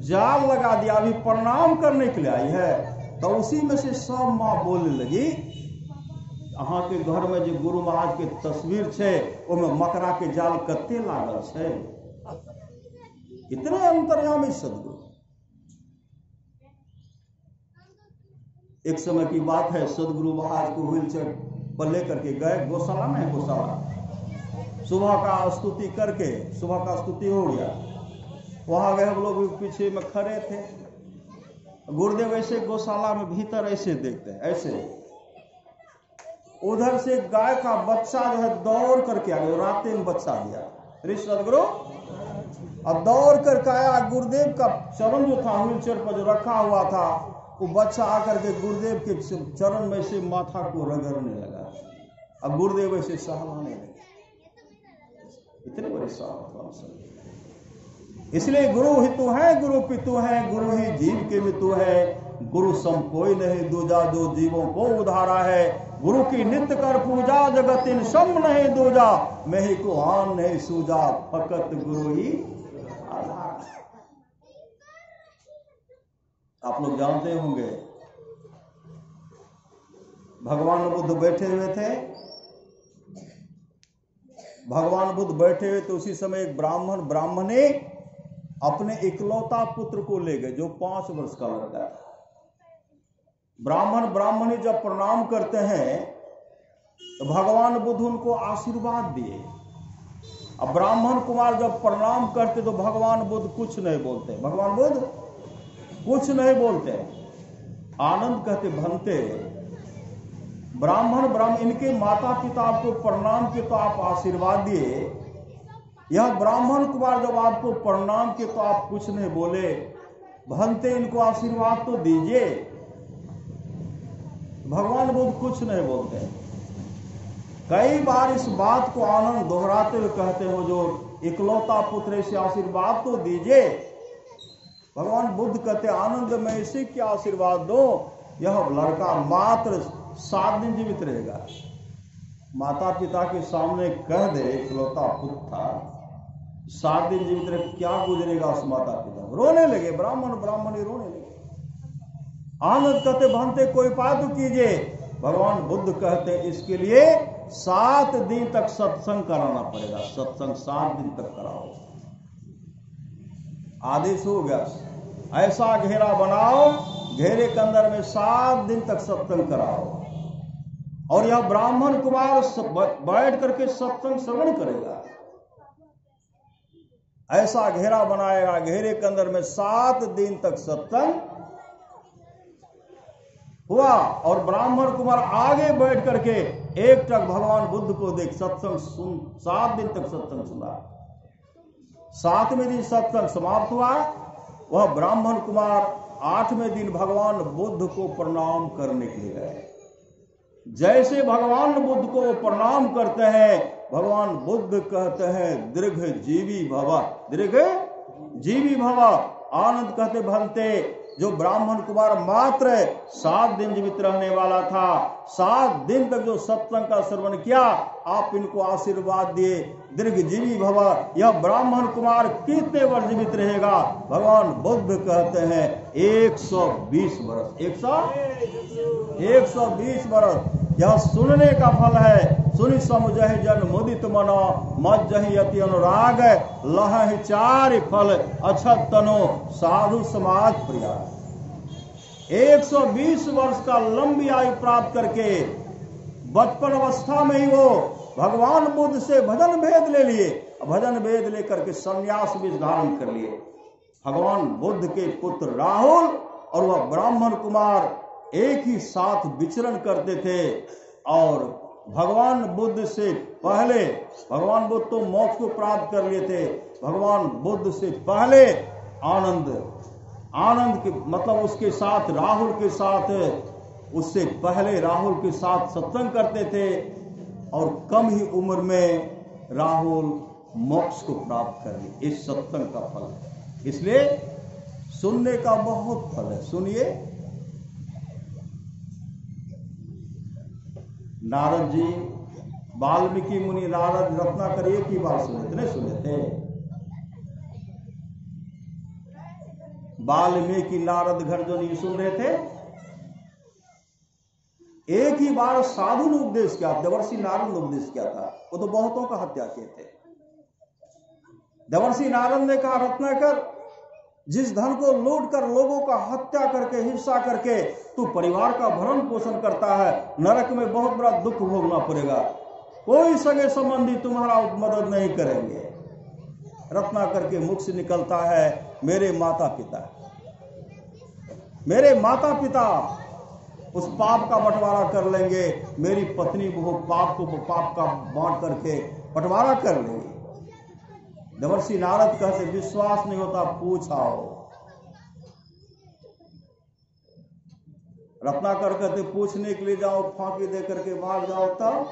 जाल लगा दिया, अभी प्रणाम करने के लिए आई है। तो उसी में से सब माँ बोलने लगी, अहाँ के घर में जो गुरु महाराज के तस्वीर छे, ओमे मकरा के जाल कते लागल छे। इतने अंतर्यामी सदगुरु। एक समय की बात है, सदगुरु महाराज को व्हील चेयर पर लेकर के गए, गौशाला में, गौशाला सुबह का स्तुति करके, सुबह का स्तुति हो गया, वहां गए, हम लोग पीछे में खड़े थे। गुरुदेव ऐसे गौशाला में भीतर ऐसे देखते हैं, ऐसे उधर से गाय का बच्चा जो है दौड़ करके आ गया, रास्ते में बच्चा दिया ऋषि सदगुरु, अब दौड़ करके आया, गुरुदेव का चरण जो था व्हील चेयर पर जो रखा हुआ था, वो बच्चा आकर के गुरुदेव के चरण में से माथा को रगड़ने लगा। अब गुरुदेव ऐसे सहलाने लगे, इतने बड़े साहब। इसलिए गुरु ही तू है, गुरु पितु है, गुरु ही जीव के मितु है। गुरु सम कोई नहीं दूजा, जो जीवों को उधारा है। गुरु की नित्य कर पूजा, जगत इन सम नहीं दूजा, मैं ही को आन नहीं सूझा, फकत गुरु ही आधार। आप लोग जानते होंगे, भगवान बुद्ध बैठे हुए थे, भगवान बुद्ध बैठे हुए तो उसी समय एक ब्राह्मणी अपने इकलौता पुत्र को ले गए जो 5 वर्ष का लड़का था। ब्राह्मणी जब प्रणाम करते हैं तो भगवान बुद्ध उनको आशीर्वाद दिए। अब ब्राह्मण कुमार जब प्रणाम करते तो भगवान बुद्ध कुछ नहीं बोलते, भगवान बुद्ध कुछ नहीं बोलते। आनंद कहते भंते ब्राह्मण इनके माता पिता आपको प्रणाम किए तो आप आशीर्वाद दिए, यह ब्राह्मण कुमार जब आपको प्रणाम किए तो आप कुछ नहीं बोले, भंते इनको आशीर्वाद तो दीजिए। भगवान बुद्ध कुछ नहीं बोलते। कई बार इस बात को आनंद दोहराते हुए कहते हो, जो इकलौता पुत्र से आशीर्वाद तो दीजिए। भगवान बुद्ध कहते आनंद मैं इसे क्या आशीर्वाद दो, यह लड़का मात्र 7 दिन जीवित रहेगा। माता पिता के सामने कह दे इकलौता पुत्र था 7 दिन जीवित रहे, क्या गुजरेगा उस माता पिता। रोने लगे ब्राह्मणी रोने लगे। आनंद कहते भंते कोई उपाय तो कीजिए। भगवान बुद्ध कहते इसके लिए 7 दिन तक सत्संग कराना पड़ेगा। सत्संग 7 दिन तक कराओ। आदेश हो गया, ऐसा घेरा बनाओ, घेरे के अंदर में 7 दिन तक सत्संग कराओ। और यह ब्राह्मण कुमार बैठ करके सत्संग श्रवण करेगा। ऐसा घेरा बनाएगा, घेरे के अंदर में 7 दिन तक सत्संग हुआ। और ब्राह्मण कुमार आगे बैठ करके एक टक भगवान बुद्ध को देख सत्संग सुन, 7 दिन तक सत्संग सुना। 7वें दिन सत्संग समाप्त हुआ। वह ब्राह्मण कुमार 8वें दिन भगवान बुद्ध को प्रणाम करने के लिए गए। जैसे भगवान बुद्ध को प्रणाम करते हैं, भगवान बुद्ध कहते हैं दीर्घ जीवी भव, दीर्घ जीवी भव। आनंद कहते भंते जो ब्राह्मण कुमार मात्र 7 दिन जीवित रहने वाला था, 7 दिन तक जो सत्संग का श्रवण किया, आप इनको आशीर्वाद दिए दीर्घ जीवी भव। यह ब्राह्मण कुमार कितने वर्ष जीवित रहेगा? भगवान बुद्ध कहते हैं 120 वर्ष। 120 वर्ष। यह सुनने का फल है। सुनि समुझहि जन मुदित मनो, मज्जहि अति अनुराग, लहहि 4 फल अछत तनो, साधु समाज प्रिया। 120 वर्ष का लंबी आयु प्राप्त करके बचपन अवस्था में ही वो भगवान बुद्ध से भजन भेद ले लिए। भजन भेद लेकर के संन्यास भी धारण कर लिए। भगवान बुद्ध के पुत्र राहुल और वह ब्राह्मण कुमार एक ही साथ विचरण करते थे। और भगवान बुद्ध से पहले, भगवान बुद्ध तो मोक्ष को प्राप्त कर लिए थे, भगवान बुद्ध से पहले आनंद के मतलब उसके साथ, राहुल के साथ, उससे पहले राहुल के साथ सत्संग करते थे। और कम ही उम्र में राहुल मोक्ष को प्राप्त कर लिए। इस सत्संग का फल है। इसलिए सुनने का बहुत फल है। सुनिए, नारद जी, वाल्मीकि मुनि, नारद, रत्नाकर एक ही बार सुने थे, नहीं सुने थे। वाल्मीकि नारद घर जो नहीं सुन रहे थे, एक ही बार साधु ने उपदेश किया, देवर्षि नारद ने उपदेश किया था। वो तो बहुतों का हत्या किए थे। देवर्षि नारद ने कहा, रत्नाकर, जिस धन को लूट कर लोगों का हत्या करके, हिंसा करके तू परिवार का भरण पोषण करता है, नरक में बहुत बड़ा दुख भोगना पड़ेगा। कोई सगे संबंधी तुम्हारा मदद नहीं करेंगे। रत्नाकर के मुख से निकलता है, मेरे माता पिता उस पाप का बंटवारा कर लेंगे। मेरी पत्नी वो पाप का बांट करके बंटवारा कर लेंगे। देवर्षि नारद कहते, विश्वास नहीं होता पूछ आओ। रत्नाकर कहते, पूछने के लिए जाओ, फांकी दे करके भाग जाओ, तब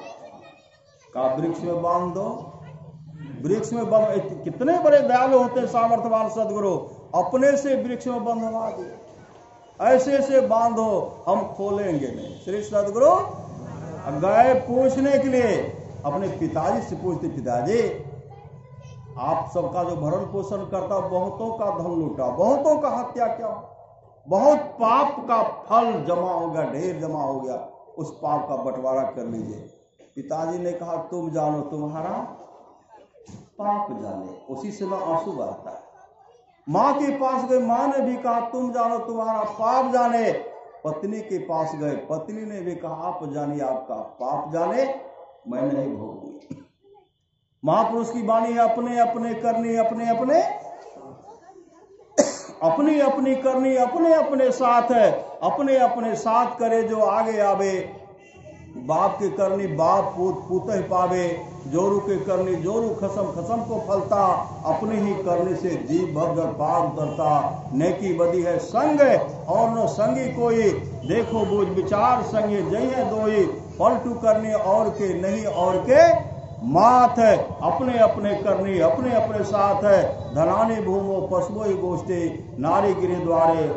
का वृक्ष में बांध दो। वृक्ष में कितने बड़े दयालु होते हैं सामर्थ्यवान सदगुरु, अपने से वृक्ष में बंधवा दिए। ऐसे बांधो, हम खोलेंगे नहीं। श्री सदगुरु गए पूछने के लिए, अपने पिताजी से पूछते, पिताजी आप सबका जो भरण पोषण करता, बहुतों का धन लूटा, बहुतों का हत्या किया, बहुत पाप का फल जमा हो गया, ढेर जमा हो गया, उस पाप का बंटवारा कर लीजिए। पिताजी ने कहा, तुम जानो, तुम्हारा पाप जाने, उसी से ना आंसू बहता है। माँ के पास गए, माँ ने भी कहा तुम जानो तुम्हारा पाप जाने। पत्नी के पास गए, पत्नी ने भी कहा आप जानिए आपका पाप जाने, मैं नहीं भोगूंगी। महापुरुष की वाणी है अपने अपने करनी अपने अपने, अपनी अपनी करनी अपने अपने साथ है, अपने अपने साथ करे जो आगे आवे। बाप के करनी बाप पूत पूत ही पावे, जोरू के करनी जोरू खसम खसम को फलता। अपनी ही करने से जीव भगत पार उतरता। नेकी बदी है संग और न संगी कोई, देखो बूझ विचार संगे जई है दोई। पलटू करनी और के नहीं और के मात है, अपने अपने करनी अपने अपने साथ है। धनानी भूमो पशुओ ही गोष्ठी, नारी गिरे द्वारे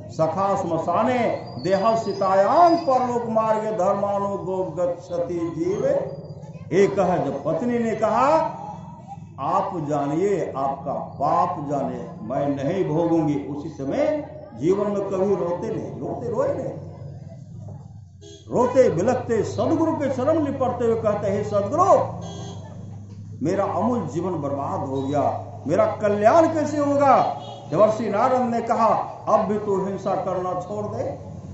सखा श्मशाने। देह सितायाम परलोक मार्गे, धर्मानु गो गच्छति जीव एक है। जब पत्नी ने कहा आप जानिए आपका पाप जाने, मैं नहीं भोगूंगी, उसी समय जीवन में कभी रोते नहीं, रोते रोए नहीं, रोते बिलखते सदगुरु के चरण लिपटते हुए कहते हैं सदगुरु मेरा अमूल जीवन बर्बाद हो गया, मेरा कल्याण कैसे होगा। देवर्षि नारद ने कहा अब भी तू हिंसा करना छोड़ दे,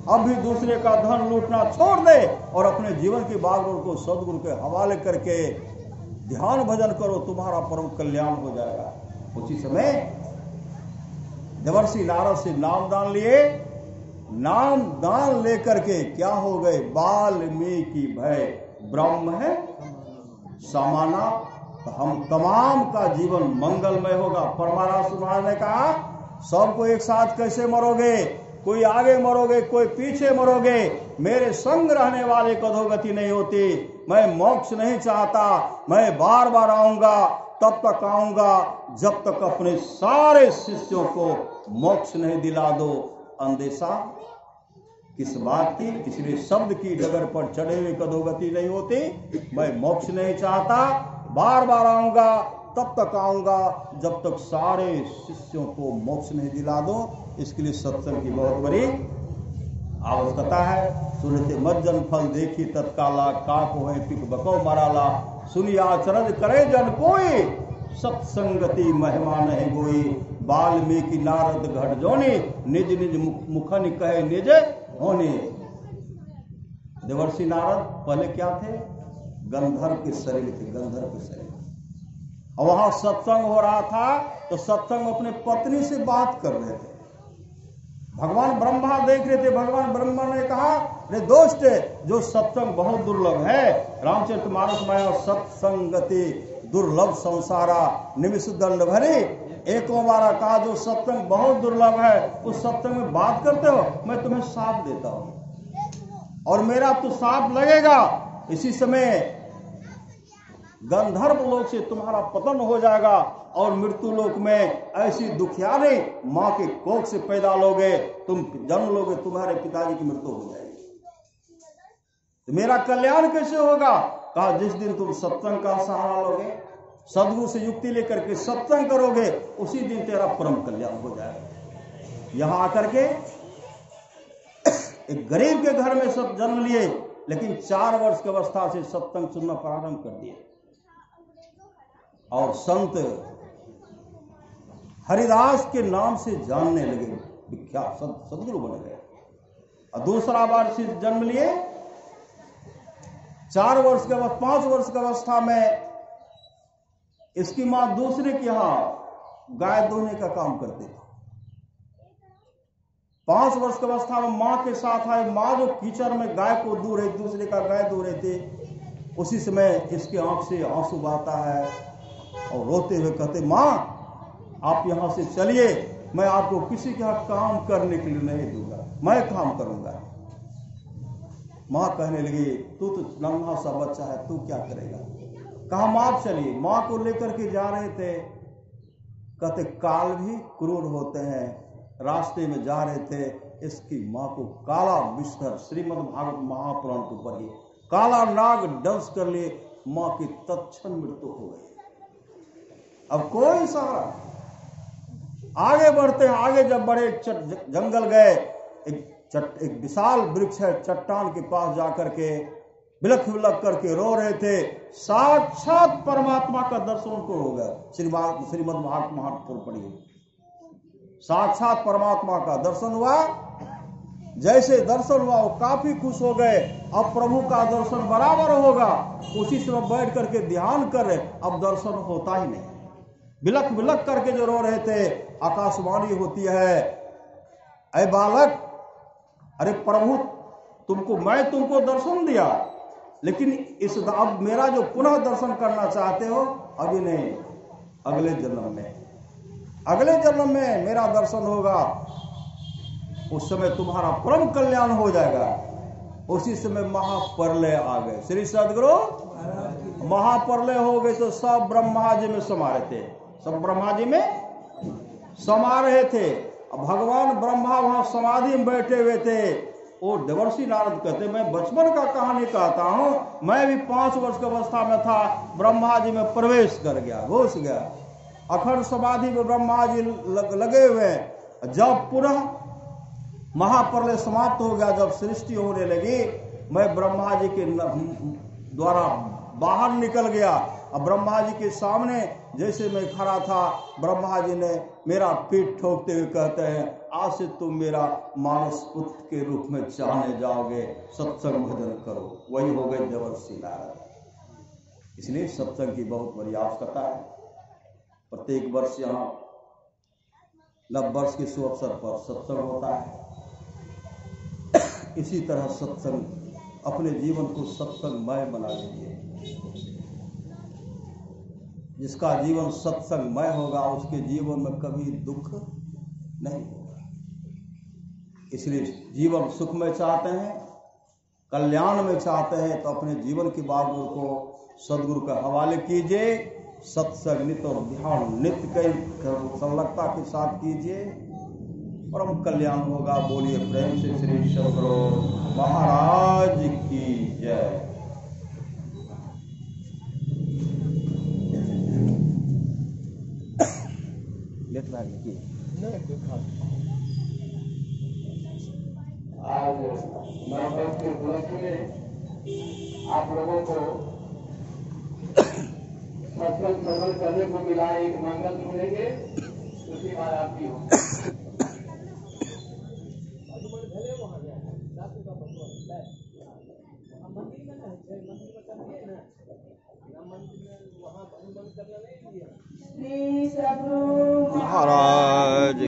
अब भी दूसरे का धन लूटना छोड़ दे और अपने जीवन की बागडोर को सदगुरु के हवाले करके ध्यान भजन करो, तुम्हारा परम कल्याण हो जाएगा। उसी समय देवर्षि नारद से नाम दान लिए, नाम दान लेकर के क्या हो गए, वाल्मीकि भय ब्रह्म है समाना। तो हम तमाम का जीवन मंगलमय होगा। परमारास महाराज ने कहा सबको एक साथ कैसे मरोगे, कोई आगे मरोगे कोई पीछे मरोगे, मेरे संग रहने वाले को अधोगति नहीं होती। मैं मोक्ष नहीं चाहता, मैं बार बार आऊंगा, तब तक आऊंगा जब तक अपने सारे शिष्यों को मोक्ष नहीं दिला दो। अंदेशा किस बात की, इसलिए शब्द की डगर पर चढ़े हुए अधोगति नहीं होती। मैं मोक्ष नहीं चाहता, बार बार आऊंगा, तब तक आऊंगा जब तक सारे शिष्यों को मोक्ष नहीं दिला दो। इसके लिए सत्संग की बहुत बड़ी आवश्यकता है। सुनते मज्जन फल देखी तत्काला, काको है पिक बको मराला। सुनी आचरण करे जन कोई, सत्संगति महिमा नहीं गोई। वाल्मीकि नारद घट जोनी, निज निज मुखन कहे निज होने। देवर्षि नारद पहले क्या थे, गंधर्व के शरीर थे, गंधर्व के शरीर। और वहां सत्संग हो रहा था तो सत्संग अपने पत्नी से बात कर रहे थे। भगवान ब्रह्मा देख रहे थे। भगवान ब्रह्मा ने कहा रे दोस्त, जो सत्संग बहुत दुर्लभ है, रामचरितमानस में सत्संगति दुर्लभ संसारा निमिष दंड भरे। एक बार कहा जो सत्संग बहुत दुर्लभ है, उस सत्संग में बात करते हो, मैं तुम्हें साथ देता हूं और मेरा तो साथ लगेगा। इसी समय गंधर्व लोक से तुम्हारा पतन हो जाएगा और मृत्यु लोक में ऐसी दुखियारी मां के कोख से पैदा लोगे, तुम जन्म लोगे, तुम्हारे पिताजी की मृत्यु हो जाएगी। तो मेरा कल्याण कैसे होगा। कहा जिस दिन तुम सत्संग का सहारा लोगे, सदगुरु से युक्ति लेकर के सत्संग करोगे, उसी दिन तेरा परम कल्याण हो जाएगा। यहां आकर के एक गरीब के घर में सब जन्म लिए, लेकिन 4 वर्ष की अवस्था से सत्संग सुनना प्रारंभ कर दिए और संत हरिदास के नाम से जानने लगे, विख्यात सदगुरु बन गए। और दूसरा बार से जन्म लिए 4 वर्ष के बाद 5 वर्ष की अवस्था में इसकी मां दूसरे के यहां गाय दोहने का काम करती थी। 5 वर्ष की अवस्था में मां के साथ आए। मां जो कीचड़ में गाय को दूर रही, दूसरे का गाय दूर रहे थे, उसी समय इसके आंख से आंसू बहता है और रोते हुए कहते मां आप यहां से चलिए, मैं आपको किसी के यहां काम करने के लिए नहीं दूंगा, मैं काम करूंगा। मां कहने लगी तू तो नन्हा सा बच्चा है, तू क्या करेगा। कहा मां आप चलिए। मां को लेकर के जा रहे थे। कहते काल भी क्रूर होते हैं। रास्ते में जा रहे थे, इसकी मां को काला बिस्तर, श्रीमद् भागवत महापुराण को पढ़िए, काला नाग डंस कर लिए, मां की तत्क्षण मृत्यु हो गई। अब कोई सहारा, आगे बढ़ते हैं। आगे जब बड़े जंगल गए, एक विशाल वृक्ष है, चट्टान के पास जाकर के बिलख बिलख करके रो रहे थे। साक्षात परमात्मा का दर्शन उनको हो गया। श्रीमद् भागवत महापुराण पढ़िए, साक्षात परमात्मा का दर्शन हुआ। जैसे दर्शन हुआ वो काफी खुश हो गए, अब प्रभु का दर्शन बराबर होगा। उसी समय बैठ करके ध्यान कर रहे, अब दर्शन होता ही नहीं। बिलख बिलख करके जो रो रहे थे, आकाशवाणी होती है, ऐ बालक, अरे प्रभु मैं तुमको दर्शन दिया, लेकिन अब मेरा जो पुनः दर्शन करना चाहते हो, अभी नहीं, अगले जन्म में मेरा दर्शन होगा। उस समय तुम्हारा परम कल्याण हो जाएगा। उसी समय महाप्रलय आ गए। श्री सद्गुरु महाप्रलय हो गए तो सब ब्रह्मा जी में समा रहे थे, सब ब्रह्मा जी में समा रहे थे। अब भगवान ब्रह्मा वहां समाधि में बैठे हुए थे। वो देवर्षि नारद कहते, मैं बचपन का कहानी कहता हूं, मैं भी 5 वर्ष की अवस्था में था, ब्रह्मा जी में प्रवेश कर गया, घुस गया। अखंड समाधि में ब्रह्मा जी लगे हुए। जब पुनः महाप्रलय समाप्त हो गया, जब सृष्टि होने लगी, मैं ब्रह्मा जी के द्वारा बाहर निकल गया। अब ब्रह्मा जी के सामने जैसे मैं खड़ा था, ब्रह्मा जी ने मेरा पीठ ठोकते हुए कहते हैं, आज से तुम मेरा मानस पुत्र के रूप में जाने जाओगे, सत्संग भजन करो। वही हो गए देवर्षि नारद। इसलिए सत्संग की बहुत बड़ी आवश्यकता है। प्रत्येक वर्ष यहाँ नव वर्ष के शुभ अवसर पर सत्संग होता है। इसी तरह सत्संग, अपने जीवन को सत्संगमय बना लीजिए। जिसका जीवन सत्संगमय होगा, उसके जीवन में कभी दुख नहीं होगा। इसलिए जीवन सुख में चाहते हैं, कल्याण में चाहते हैं, तो अपने जीवन की बातों को सदगुरु के हवाले कीजिए। सत्संग नित्य और ध्यान नित्य कई संलग्नता के साथ कीजिए, परम कल्याण होगा। बोलिए प्रेम से श्री सद्गुरु महाराज की जय। आज नववर्ष के उपलक्ष्य में आप लोगों को सत्संग श्रवण करने को मिला। एक मंगल सुनेंगे, उसके बाद आपकी